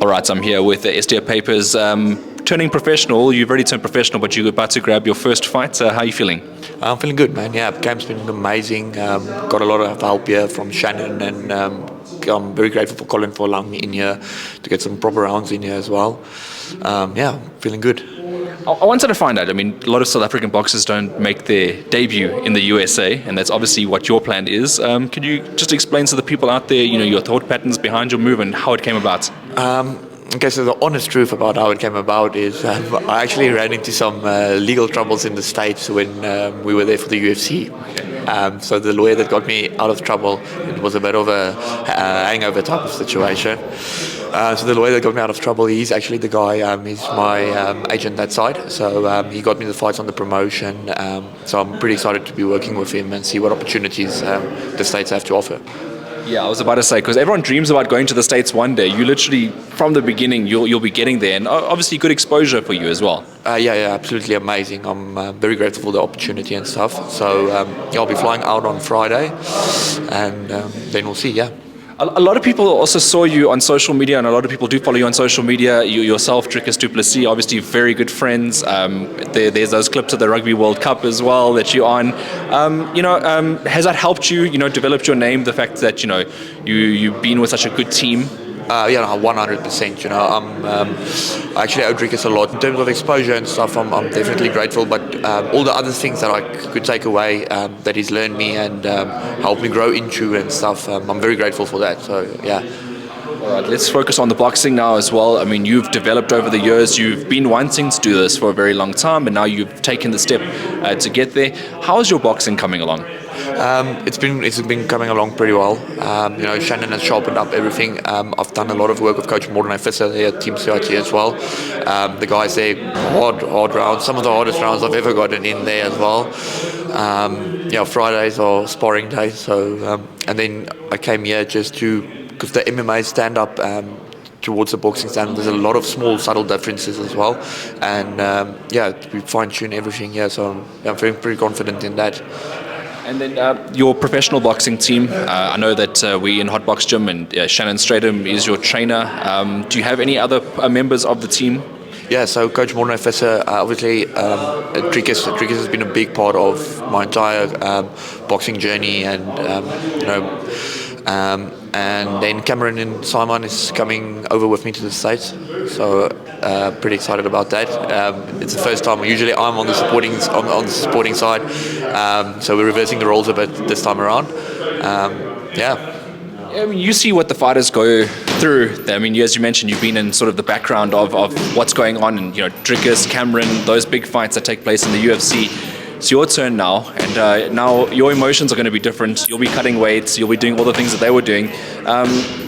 All right, I'm here with the SDA Pypers. Turning professional, you've already turned professional, but you're about to grab your first fight. How are you feeling? I'm feeling good, man. Yeah, the camp's been amazing. Got a lot of help here from Shannon, and I'm very grateful for Colin for allowing me in here to get some proper rounds in here as well. Yeah, feeling good. I wanted to find out, I mean, a lot of South African boxers don't make their debut in the USA, and that's obviously what your plan is. Can you just explain to the people out there, your thought patterns behind your move and how it came about? Okay, so the honest truth about how it came about is I actually ran into some legal troubles in the States when we were there for the UFC. So the lawyer that got me out of trouble, it was a bit of a hangover type of situation. So the lawyer that got me out of trouble, he's actually the guy, he's my agent that side. So he got me the fights on the promotion. So I'm pretty excited to be working with him and see what opportunities the States have to offer. Yeah, I was about to say, because everyone dreams about going to the States one day. You literally, from the beginning, you'll be getting there, and obviously good exposure for you as well. Yeah, absolutely amazing. I'm very grateful for the opportunity and stuff. So yeah, I'll be flying out on Friday, and then we'll see, yeah. A lot of people also saw you on social media, and a lot of people do follow you on social media. You yourself, Dricus du Plessis, obviously very good friends. There's those clips of the Rugby World Cup as well that you're on. Has that helped you, develop your name, the fact that, you've been with such a good team? Yeah, 100%. I actually owe Dricus a lot in terms of exposure and stuff. I'm definitely grateful, but all the other things that I could take away that he's learned me and helped me grow into and stuff, I'm very grateful for that. So yeah. All right, let's focus on the boxing now as well. I mean, you've developed over the years. You've been wanting to do this for a very long time, and now you've taken the step to get there. How is your boxing coming along? It's been coming along pretty well. Shannon has sharpened up everything. I've done a lot of work with Coach Welterweight here at Team CIT as well. The guys there, hard rounds, some of the hardest rounds I've ever gotten in there as well. Fridays are sparring days. So and then I came here just because the MMA stand up towards the boxing stand, there's a lot of small subtle differences as well, and we fine tune everything here. So I'm feeling pretty confident in that. And then your professional boxing team, I know that we in Hot Box Gym, and Shannon Stratham is your trainer. Do you have any other members of the team? Yeah, so Coach Welterweight, obviously Dricus has been a big part of my entire boxing journey, and then Cameron and Simon is coming over with me to the States, so pretty excited about that. It's the first time. Usually I'm on the supporting side, so we're reversing the roles a bit this time around. I mean, you see what the fighters go through. I mean, as you mentioned, you've been in sort of the background of what's going on, and Dricus, Cameron, those big fights that take place in the UFC. It's your turn now, and now your emotions are going to be different. You'll be cutting weights, you'll be doing all the things that they were doing.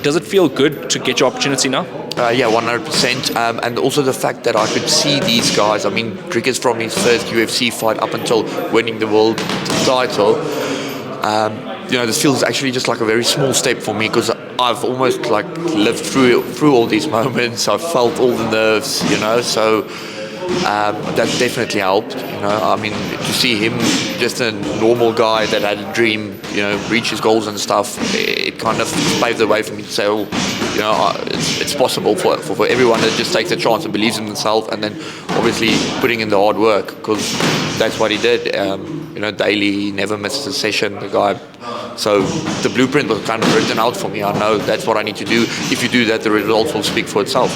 Does it feel good to get your opportunity now? Yeah, 100%. And also the fact that I could see these guys. I mean, Dricus from his first UFC fight up until winning the world title. This feels actually just like a very small step for me, because I've almost lived through all these moments. I've felt all the nerves, so that definitely helped. I mean, to see him, just a normal guy that had a dream, reach his goals and stuff, it kind of paved the way for me to say, it's possible for everyone that just takes a chance and believes in themselves, and then obviously putting in the hard work, because that's what he did. Daily, he never misses a session, the guy. So the blueprint was kind of written out for me. I know that's what I need to do. If you do that, the results will speak for itself.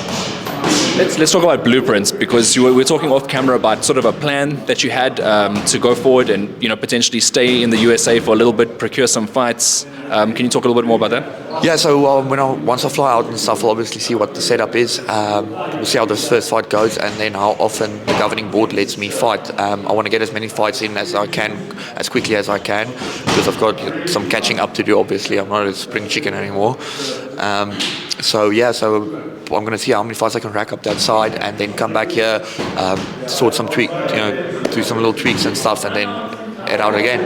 Let's talk about blueprints, because we're talking off camera about sort of a plan that you had to go forward and potentially stay in the USA for a little bit, procure some fights. Can you talk a little bit more about that? Yeah, so once I fly out and stuff, I'll obviously see what the setup is. We'll see how this first fight goes, and then how often the governing board lets me fight. I want to get as many fights in as I can, as quickly as I can, because I've got some catching up to do. Obviously, I'm not a spring chicken anymore. So I'm going to see how many fights I can rack up that side, and then come back here, sort some do some little tweaks and stuff, and then head out again.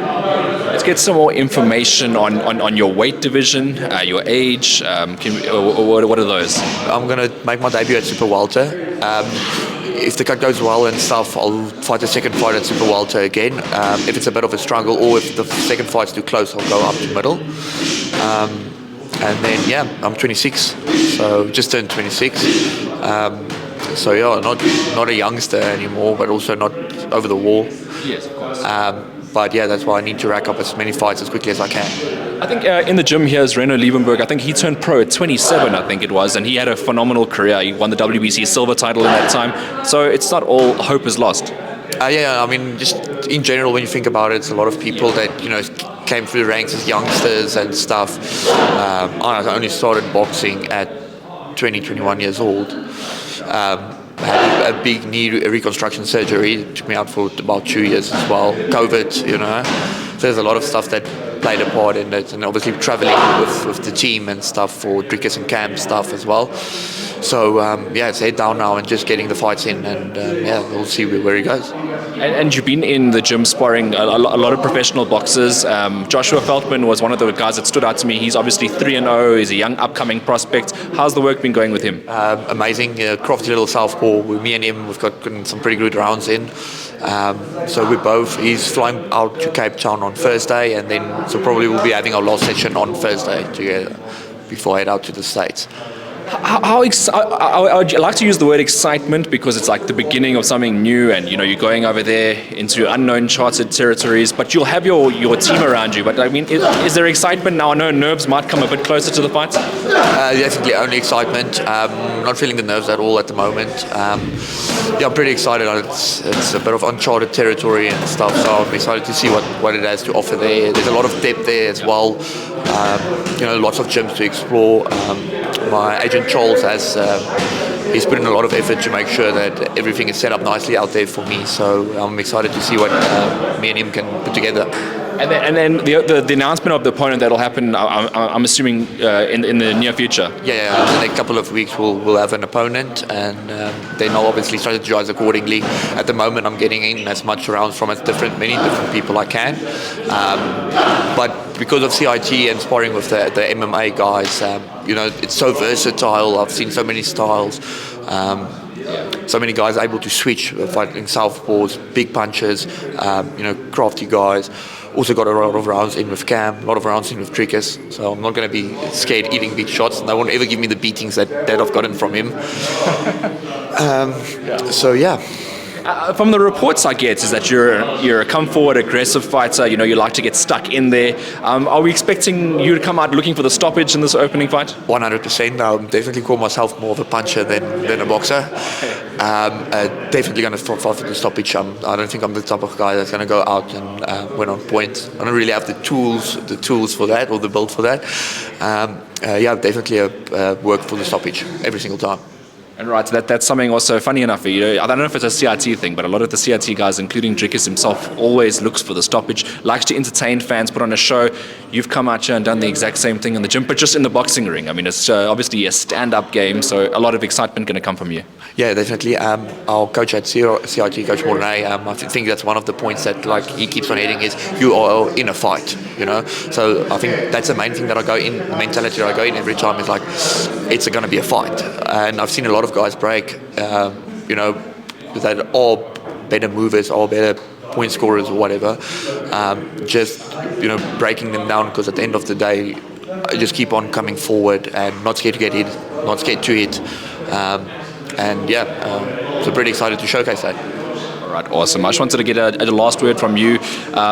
Let's get some more information on your weight division, your age. What are those? I'm going to make my debut at Super Welter. If the cut goes well and stuff, I'll fight the second fight at Super Welter again. If it's a bit of a struggle, or if the second fight's too close, I'll go up to middle. And then, yeah, I'm 26, so just turned 26. So yeah, not a youngster anymore, but also not over the wall. Yes, of course. But yeah, that's why I need to rack up as many fights as quickly as I can. I think in the gym here is Reno Liebenberg. I think he turned pro at 27, I think it was, and he had a phenomenal career. He won the WBC silver title in that time. So it's not all hope is lost. Yeah, I mean, just in general, when you think about it, it's a lot of people that, came through the ranks as youngsters and stuff. I only started boxing at 20, 21 years old. Had a big knee reconstruction surgery. It took me out for about 2 years as well. COVID, So there's a lot of stuff that played a part in it. And obviously traveling with the team and stuff for Drickus and Cam stuff as well. So, it's head down now and just getting the fights in. And, we'll see where he goes. And you've been in the gym sparring a lot of professional boxers. Joshua Feldman was one of the guys that stood out to me. He's obviously 3-0. He's a young upcoming prospect. How's the work been going with him? Amazing. Crafty little southpaw. Me and him, we've got some pretty good rounds in. So he's flying out to Cape Town on Thursday, and then so probably we'll be having our last session on Thursday together before I head out to the States. I would like to use the word excitement because it's like the beginning of something new, and you're going over there into unknown charted territories, but you'll have your team around you. But I mean, is there excitement now? I know nerves might come a bit closer to the fight. Definitely only excitement. Not feeling the nerves at all at the moment. I'm pretty excited. It's a bit of uncharted territory and stuff, so I'm excited to see what it has to offer there. There's a lot of depth there as well. Lots of gyms to explore. My agent Charles he's put in a lot of effort to make sure that everything is set up nicely out there for me. So I'm excited to see what me and him can put together. And then the announcement of the opponent that'll happen, I'm assuming in the near future. Yeah, in the next couple of weeks we'll have an opponent, and then I'll obviously strategize accordingly. At the moment, I'm getting in as much rounds from many different people I can. But because of CIT and sparring with the MMA guys, it's so versatile. I've seen so many styles. So many guys able to switch, fighting southpaws, big punches, crafty guys. Also got a lot of rounds in with Cam, a lot of rounds in with Drickus. So I'm not going to be scared eating big shots. No one ever give me the beatings that I've gotten from him. So yeah. From the reports I get is that you're a come forward, aggressive fighter. You like to get stuck in there. Are we expecting you to come out looking for the stoppage in this opening fight? 100%. I definitely call myself more of a puncher than a boxer. Definitely going to fight for the stoppage. I don't think I'm the type of guy that's going to go out and win on points. I don't really have the tools for that or the build for that. Definitely work for the stoppage every single time. And right, that's something also funny enough for you. I don't know if it's a CIT thing, but a lot of the CIT guys, including Drickus himself, always looks for the stoppage, likes to entertain fans, put on a show. You've come out here and done the exact same thing in the gym, but just in the boxing ring. I mean, it's obviously a stand-up game, so a lot of excitement going to come from you. Yeah, definitely. Our coach at CIT, Coach Mornay, I think that's one of the points that he keeps on hitting is you are in a fight, So I think that's the main thing that I go in, the mentality that I go in every time is like, it's going to be a fight. And I've seen a lot of guys break, that are better movers or better point scorers or whatever, just breaking them down because at the end of the day, I just keep on coming forward and not scared to get hit, not scared to hit, so pretty excited to showcase that. All right, awesome. I just wanted to get a last word from you,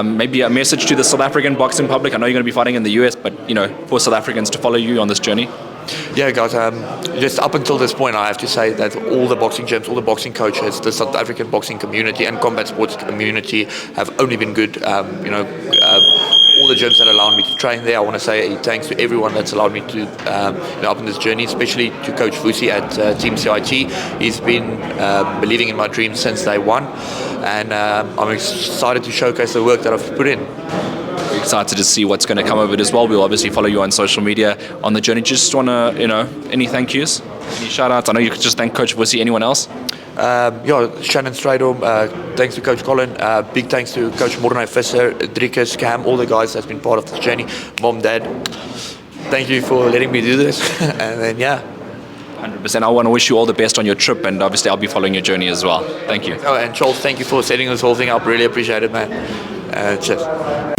maybe a message to the South African boxing public. I know you're going to be fighting in the US, but for South Africans to follow you on this journey. Yeah, guys, just up until this point, I have to say that all the boxing gyms, all the boxing coaches, the South African boxing community and combat sports community have only been good. All the gyms that allowed me to train there, I want to say thanks to everyone that's allowed me to up in this journey, especially to Coach Vusi at Team CIT. He's been believing in my dreams since day one, and I'm excited to showcase the work that I've put in. Excited to see what's going to come of it as well. We'll obviously follow you on social media on the journey. Just want to, any thank yous, any shout outs? I know you could just thank Coach Vusi. Anyone else? Shannon Stradom, thanks to Coach Colin, big thanks to Coach Mornay Visser, Drickus, Cam, all the guys that's been part of this journey, Mom, Dad, thank you for letting me do this. And then 100%. I want to wish you all the best on your trip, and obviously I'll be following your journey as well. Thank you. And Charles, thank you for setting this whole thing up. Really appreciate it, man. Cheers.